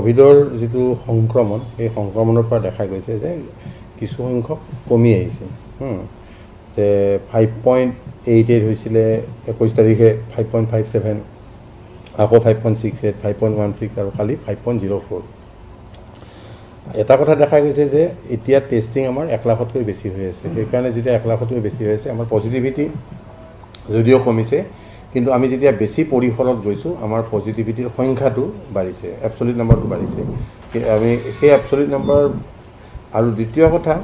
কোভিডৰ যিটো সংক্ৰমণ এই সংক্ৰমণৰ পৰা দেখা গৈছে যে কিছু সংখ্যক কমি আহিছে যে 5.88 হৈছিলে 21 তাৰিখে 5.57 আকৌ 5.68 5.16 আৰু কালি 5.04 এটা কথা দেখা গৈছে যে এতিয়া টেষ্টিং আমাৰ 1 লাখতকৈ বেছি হৈ আছে সেইকাৰণে যেতিয়া 1 লাখতকৈ বেছি হৈ আছে আমাৰ পজিটিভিটি যদিও কমিছে কিন্তু আমি যেতিয়া বেছি পৰিসৰত গৈছোঁ আমাৰ পজিটিভিটিৰ সংখ্যাটো বাঢ়িছে এবছলিউট নাম্বাৰটো বাঢ়িছে আমি সেই এবছলিউট নাম্বাৰ আৰু দ্বিতীয় কথা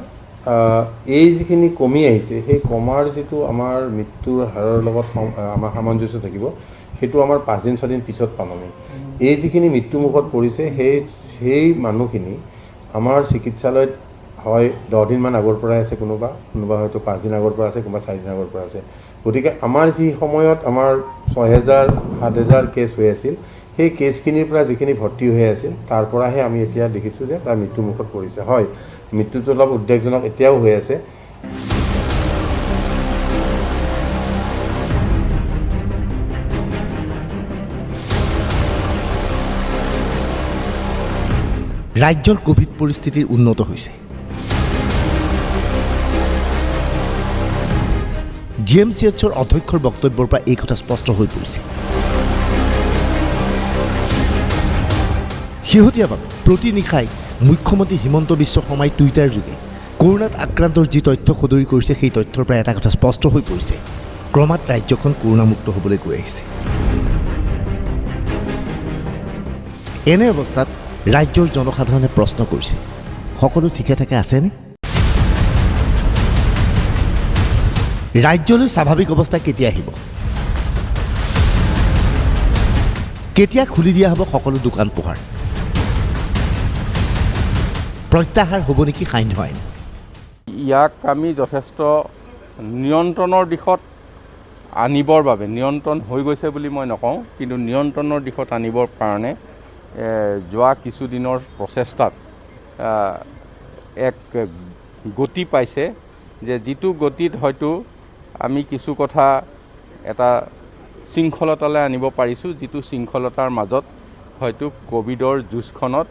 এই যিখিনি কমি আহিছে সেই কমাৰ যিটো আমাৰ মৃত্যুৰ হাৰৰ লগত আমাৰ সামঞ্জস্য থাকিব সেইটো আমাৰ 5 দিন 6 দিন পিছত পাম আমি এই যিখিনি মৃত্যুমুখত পৰিছে সেই মানুহখিনি আমাৰ চিকিৎসালয়ত হয় 10 দিনমান আগৰ পৰা আছে কোনোবা হয়তো 5 দিন আগৰ পৰা আছে কোনোবা 4 দিন আগৰ পৰা আছে গতিকে আমাৰ যি সময়ত আমাৰ 6000 7000 কেছ হৈ আছিল সেই কেছখিনিৰ পৰা যিখিনি ভৰ্তি হৈ আছিল তাৰ পৰাহে আমি এতিয়া দেখিছোঁ যে তাৰ মৃত্যুমুখত পৰিছে হয় মৃত্যুটো অলপ উদ্বেগজনক এতিয়াও হৈ আছে ৰাজ্যৰ কোভিড পৰিস্থিতিৰ উন্নত হৈছে GMCHৰ অধ্যক্ষৰ বক্তব্যৰ পৰা এই কথা স্পষ্ট হৈ পৰিছে শেহতীয়াভাৱে প্ৰতি নিশাই মুখ্যমন্ত্ৰী হিমন্ত বিশ্ব শৰ্মাই টুইটাৰ যোগে কৰোনাত আক্ৰান্তৰ যি তথ্য সদৰি কৰিছে সেই তথ্যৰ পৰা এটা কথা স্পষ্ট হৈ পৰিছে ক্ৰমাৎ ৰাজ্যখন কৰোনামুক্ত হ'বলৈ গৈ আহিছে এনে অৱস্থাত ৰাজ্যৰ জনসাধাৰণে প্ৰশ্ন কৰিছে সকলো ঠিকে থাকে আছেনে ৰাজ্যলৈ স্বাভাৱিক অৱস্থা কেতিয়া আহিব কেতিয়া খুলি দিয়া হ'ব সকলো দোকান পোহাৰ প্ৰত্যাহাৰ হ'ব নেকি সান্ধ্য আইন ইয়াক আমি যথেষ্ট নিয়ন্ত্ৰণৰ দিশত আনিবৰ বাবে নিয়ন্ত্ৰণ হৈ গৈছে বুলি মই নকওঁ কিন্তু নিয়ন্ত্ৰণৰ দিশত আনিবৰ কাৰণে যোৱা কিছুদিনৰ প্ৰচেষ্টাত এক গতি পাইছে যে যিটো গতিত হয়তো আমি কিছু কথা এটা শৃংখলতালৈ আনিব পাৰিছোঁ যিটো শৃংখলতাৰ মাজত হয়তো কোভিডৰ যুঁজখনত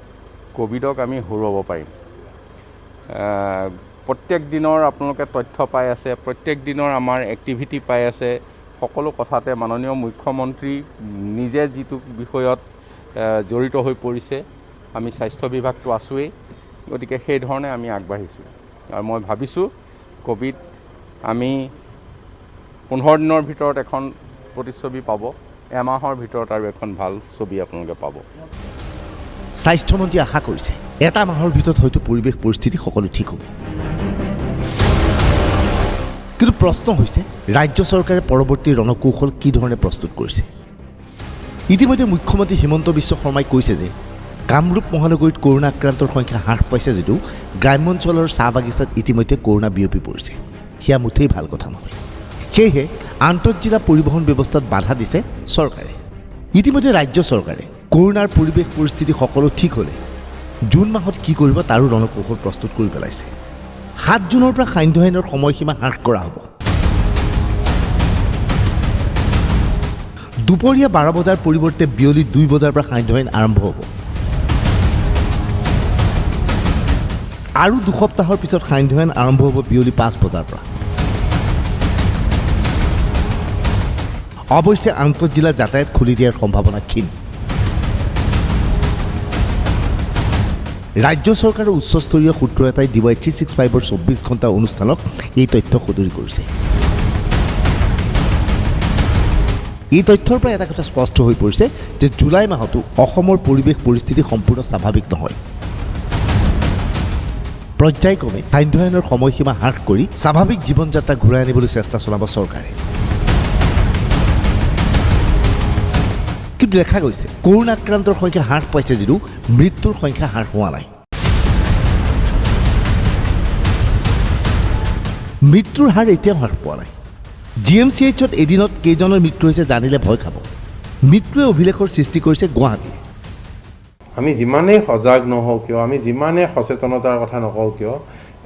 কোভিডক আমি হৰুৱাব পাৰিম প্ৰত্যেক দিনৰ আপোনালোকে তথ্য পাই আছে প্ৰত্যেক দিনৰ আমাৰ এক্টিভিটি পাই আছে সকলো কথাতে মাননীয় মুখ্যমন্ত্ৰী নিজে যিটো বিষয়ত জড়িত হৈ পৰিছে আমি স্বাস্থ্য বিভাগটো আছোৱেই গতিকে সেই ধৰণে আমি আগবাঢ়িছোঁ আৰু মই ভাবিছোঁ কোভিড আমি 15 দিনৰ ভিতৰত এখন প্ৰতিচ্ছবি পাব এমাহৰ ভিতৰত আৰু এখন ভাল ছবি আপোনালোকে পাব স্বাস্থ্যমন্ত্ৰীয়ে আশা কৰিছে এটা মাহৰ ভিতৰত হয়তো পৰিৱেশ পৰিস্থিতি সকলো ঠিক হ'ব কিন্তু প্ৰশ্ন হৈছে ৰাজ্য চৰকাৰে পৰৱৰ্তী ৰণকৌশল কি ধৰণে প্ৰস্তুত কৰিছে ইতিমধ্যে মুখ্যমন্ত্ৰী হিমন্ত বিশ্ব শৰ্মাই কৈছে যে কামৰূপ মহানগৰীত কৰোনা আক্ৰান্তৰ সংখ্যা হ্ৰাস পাইছে যদিও গ্ৰাম্যাঞ্চলৰ চাহ বাগিচাত ইতিমধ্যে কৰোনা বিয়পি পৰিছে সেয়া মুঠেই ভাল কথা নহয় সেয়েহে আন্তঃজিলা পৰিবহণ ব্যৱস্থাত বাধা দিছে চৰকাৰে ইতিমধ্যে ৰাজ্য চৰকাৰে কৰোনাৰ পৰিৱেশ পৰিস্থিতি সকলো ঠিক হ'লে জুন মাহত কি কৰিব তাৰো ৰণকৌশল প্ৰস্তুত কৰি পেলাইছে 7 জুনৰ পৰা সান্ধ্য আইনৰ সময়সীমা হ্ৰাস কৰা হ'ব দুপৰীয়া 12 বজাৰ পৰিৱৰ্তে বিয়লি 2 বজাৰ পৰা সান্ধ্য আইন আৰম্ভ হ'ব আৰু দুসপ্তাহৰ পিছত সান্ধ্য আইন আৰম্ভ হ'ব বিয়লি 5 বজাৰ পৰা অৱশ্যে আন্তঃজিলা যাতায়াত খুলি দিয়াৰ সম্ভাৱনা ক্ষীণ ৰাজ্য চৰকাৰৰ উচ্চস্তৰীয় সূত্ৰ এটাই DY 365ৰ 24 ঘণ্টা অনুষ্ঠানত এই তথ্য সদৰি কৰিছে এই তথ্যৰ পৰা এটা কথা স্পষ্ট হৈ পৰিছে যে জুলাই মাহতো অসমৰ পৰিৱেশ পৰিস্থিতি সম্পূৰ্ণ স্বাভাৱিক নহয় পৰ্যায়ক্ৰমে সান্ধ্য আইনৰ সময়সীমা হ্ৰাস কৰি স্বাভাৱিক জীৱন যাত্ৰা ঘূৰাই আনিবলৈ চেষ্টা চলাব চৰকাৰে কিন্তু দেখা গৈছে কৰোনা আক্ৰান্তৰ সংখ্যা হ্ৰাস পাইছে যদিও মৃত্যুৰ সংখ্যা হ্ৰাস হোৱা নাই মৃত্যুৰ হাৰ এতিয়াও হ্ৰাস পোৱা নাই GMCHত এদিনত কেইজনৰ মৃত্যু হৈছে জানিলে ভয় খাব মৃত্যুৱে অভিলেখৰ সৃষ্টি কৰিছে গুৱাহাটীয়ে আমি যিমানেই সজাগ নহওঁ কিয় আমি যিমানেই সচেতনতাৰ কথা নকওঁ কিয়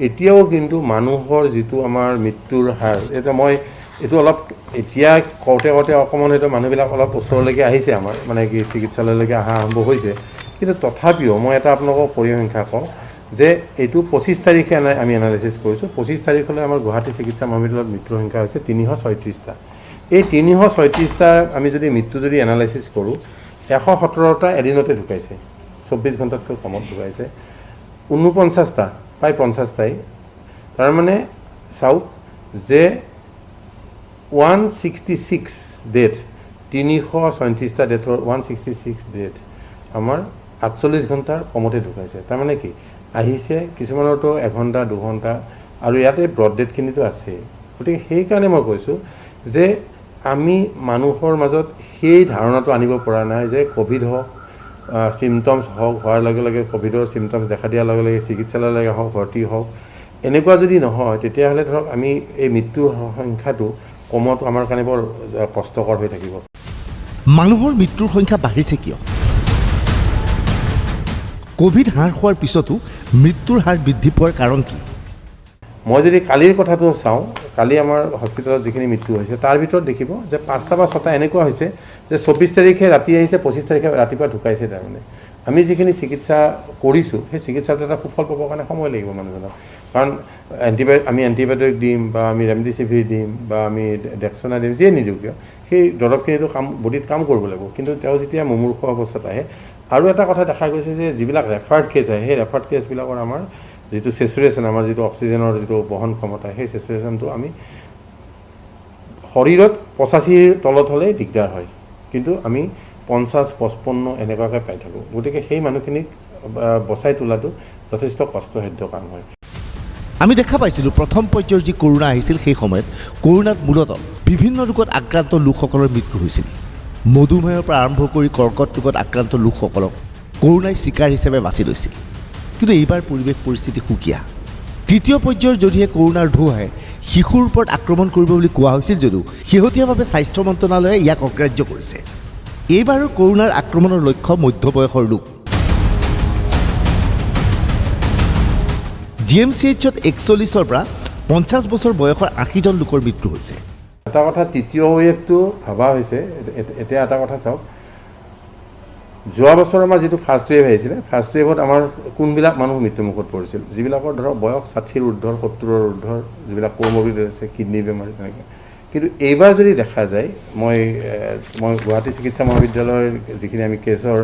এতিয়াও কিন্তু মানুহৰ যিটো আমাৰ মৃত্যুৰ হাৰ এটা মই এইটো অলপ এতিয়া কওঁতে অকণমান হয়তো মানুহবিলাক অলপ ওচৰলৈকে আহিছে আমাৰ মানে কি চিকিৎসালয়লৈকে অহা আৰম্ভ হৈছে কিন্তু তথাপিও মই এটা আপোনালোকক পৰিসংখ্যা কওঁ যে এইটো 25 তাৰিখে আমি এনালাইচিছ কৰিছোঁ। 25 তাৰিখলৈ আমাৰ গুৱাহাটী চিকিৎসা মহাবিদ্যালয়ত মৃত্যুৰ সংখ্যা হৈছে 336টা। এই 336টা আমি যদি মৃত্যু যদি এনালাইচিছ কৰোঁ, 117টা এদিনতে ঢুকাইছে, 24 ঘণ্টাতকৈ কমত ঢুকাইছে। 49টা প্ৰায় 50টাই, তাৰমানে চাওক যে 166 ডেথ, 336টা ডেথৰ 166 ডেথ আমাৰ 48 ঘণ্টাৰ কমতে ঢুকাইছে। তাৰমানে কি আহিছে, কিছুমানৰতো 1 ঘণ্টা 2 ঘণ্টা, আৰু ইয়াতে ব্ৰড ডেথখিনিতো আছেই। গতিকে সেইকাৰণে মই কৈছোঁ যে আমি মানুহৰ মাজত সেই ধাৰণাটো আনিব পৰা নাই যে ক'ভিড হওক, চিমটমছ হওক, হোৱাৰ লগে লগে ক'ভিডৰ চিমটমছ দেখা দিয়াৰ লগে লগে চিকিৎসালয়লৈ হওক, ভৰ্তি হওক, এনেকুৱা যদি নহয় তেতিয়াহ'লে ধৰক আমি এই মৃত্যুৰ সংখ্যাটো কমোৱাটো আমাৰ কাৰণে বৰ কষ্টকৰ হৈ থাকিব। মানুহৰ মৃত্যুৰ সংখ্যা বাঢ়িছে কিয়? কোভিড হ্ৰাস হোৱাৰ পিছতো মৃত্যুৰ হাৰ বৃদ্ধি পোৱাৰ কাৰণ কি? মই যদি কালিৰ কথাটো চাওঁ, কালি আমাৰ হস্পিটেলত যিখিনি মৃত্যু হৈছে তাৰ ভিতৰত দেখিব যে 5টা বা 6টা এনেকুৱা হৈছে যে 24 তাৰিখে ৰাতি আহিছে, 25 তাৰিখে ৰাতিপুৱা ঢুকাইছে। তাৰমানে আমি যিখিনি চিকিৎসা কৰিছোঁ সেই চিকিৎসাটো এটা সুফল পাবৰ কাৰণে সময় লাগিব মানুহজনক। কাৰণ আমি এণ্টিবায়'টিক দিম বা আমি ৰেমডিচিভিৰ দিম বা আমি ডেক্সনা দিম, যিয়ে নিদিওঁ কিয় সেই দৰৱখিনিতো বডিত কাম কৰিব লাগিব। কিন্তু তেওঁ যেতিয়া মুমূৰ্ষ অৱস্থাত আহে, আৰু এটা কথা দেখা গৈছে যে যিবিলাক ৰেফাৰ্ড কেছ আহে সেই ৰেফাৰ্ড কেছবিলাকৰ আমাৰ যিটো চেচুৰেশ্যন, আমাৰ যিটো অক্সিজেনৰ যিটো বহন ক্ষমতা, সেই চেচুৰেশ্যনটো আমি শৰীৰত 85ৰ তলত হ'লেই দিগদাৰ হয়, কিন্তু আমি 50-55 এনেকুৱাকৈ পাই থাকোঁ। গতিকে সেই মানুহখিনিক বচাই তোলাটো যথেষ্ট কষ্টসাধ্য কাম হয়। আমি দেখা পাইছিলোঁ প্ৰথম পৰ্যায়ৰ যি কৰোণা আহিছিল সেই সময়ত কৰোণাত মূলতঃ বিভিন্ন ৰোগত আক্ৰান্ত লোকসকলৰ মৃত্যু হৈছিল। মধুমেহৰ পৰা আৰম্ভ কৰি কৰ্কট ৰোগত আক্ৰান্ত লোকসকলক কৰোণাই চিকাৰ হিচাপে বাছি লৈছিল। কিন্তু এইবাৰ পৰিৱেশ পৰিস্থিতি সুকীয়া। তৃতীয় পৰ্যায়ৰ যদিহে কৰোণাৰ ঢৌ আহে, শিশুৰ ওপৰত আক্ৰমণ কৰিব বুলি কোৱা হৈছিল যদিও শেহতীয়াভাৱে স্বাস্থ্য মন্ত্ৰণালয়ে ইয়াক অগ্ৰাহ্য কৰিছে। এইবাৰৰ কৰোণাৰ আক্ৰমণৰ লক্ষ্য মধ্যবয়সৰ লোক। GMCHত 41ৰ পৰা 50 বছৰ বয়সৰ 80জন লোকৰ মৃত্যু হৈছে। এটা কথা তৃতীয় ৱেভটো ভবা হৈছে। এতিয়া এটা কথা চাওক, যোৱা বছৰ আমাৰ যিটো ফাৰ্ষ্ট ৱেভ আহিছিলে, ফাৰ্ষ্ট ৱেভত আমাৰ কোনবিলাক মানুহ মৃত্যুমুখত পৰিছিল? যিবিলাকৰ ধৰক বয়স 60ৰ ঊৰ্ধৰ, 70ৰ ঊৰ্ধৰ, যিবিলাক কোমৰবিড আছে, কিডনী বেমাৰী তেনেকৈ। কিন্তু এইবাৰ যদি দেখা যায়, মই গুৱাহাটী চিকিৎসা মহাবিদ্যালয়ৰ যিখিনি আমি কেছৰ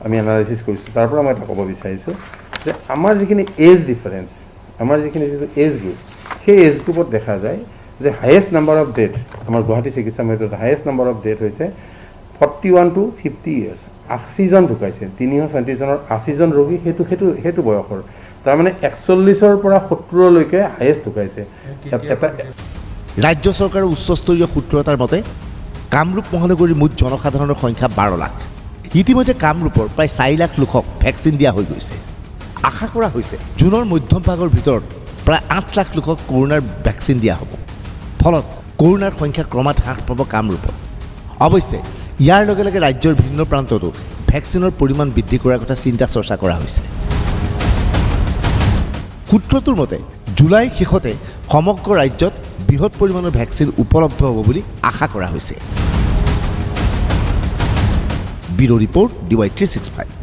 আমি এনালাইচিছ কৰিছোঁ তাৰ পৰা মই এটা ক'ব বিচাৰিছোঁ যে আমাৰ যিখিনি এজ ডিফাৰেঞ্চ, আমাৰ যিখিনি যিটো এজ গ্ৰুপ, সেই এজ গ্ৰুপত দেখা যায় যে হায়েষ্ট নাম্বাৰ অফ ডেথ আমাৰ গুৱাহাটী চিকিৎসা মহাবিদ্যালয়ত হায়েষ্ট নাম্বাৰ অফ ডেথ হৈছে 41 to 50 years। 80জন ঢুকাইছে, 337জনৰ 80জন ৰোগী সেইটো বয়সৰ। তাৰমানে 41ৰ পৰা 70লৈকে হায়েষ্ট ঢুকাইছে। ৰাজ্য চৰকাৰৰ উচ্চস্তৰীয় সূত্ৰ এটাৰ মতে কামৰূপ মহানগৰীৰ মুঠ জনসাধাৰণৰ সংখ্যা 12 লাখ। ইতিমধ্যে কামৰূপৰ প্ৰায় 4 লাখ লোকক ভেকচিন দিয়া হৈ গৈছে। আশা কৰা হৈছে জুনৰ মধ্যম ভাগৰ ভিতৰত প্ৰায় 8 লাখ লোকক কৰোণাৰ ভেকচিন দিয়া হ'ব। ফলত কৰোণাৰ সংখ্যা ক্ৰমাৎ হ্ৰাস পাব কামৰূপত। অৱশ্যে ইয়াৰ লগে লগে ৰাজ্যৰ ভিন্ন প্ৰান্ততো ভেকচিনৰ পৰিমাণ বৃদ্ধি কৰাৰ কথা চিন্তা চৰ্চা কৰা হৈছে। সূত্ৰটোৰ মতে জুলাইৰ শেষতে সমগ্ৰ ৰাজ্যত বৃহৎ পৰিমাণৰ ভেকচিন উপলব্ধ হ'ব বুলি আশা কৰা হৈছে। Bureau' report DY365।